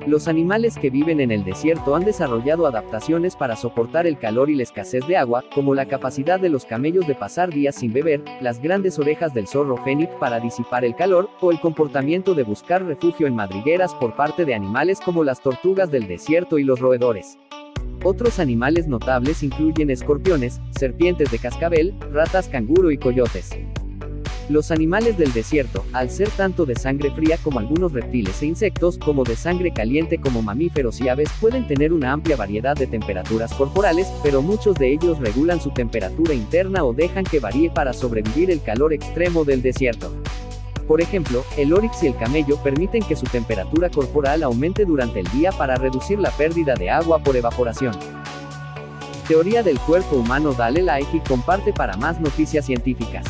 Los animales que viven en el desierto han desarrollado adaptaciones para soportar el calor y la escasez de agua, como la capacidad de los camellos de pasar días sin beber, las grandes orejas del zorro fénix para disipar el calor, o el comportamiento de buscar refugio en madrigueras por parte de animales como las tortugas del desierto y los roedores. Otros animales notables incluyen escorpiones, serpientes de cascabel, ratas canguro y coyotes. Los animales del desierto, al ser tanto de sangre fría como algunos reptiles e insectos, como de sangre caliente como mamíferos y aves, pueden tener una amplia variedad de temperaturas corporales, pero muchos de ellos regulan su temperatura interna o dejan que varíe para sobrevivir el calor extremo del desierto. Por ejemplo, el oryx y el camello permiten que su temperatura corporal aumente durante el día para reducir la pérdida de agua por evaporación. Teoría del cuerpo humano. Dale like y comparte para más noticias científicas.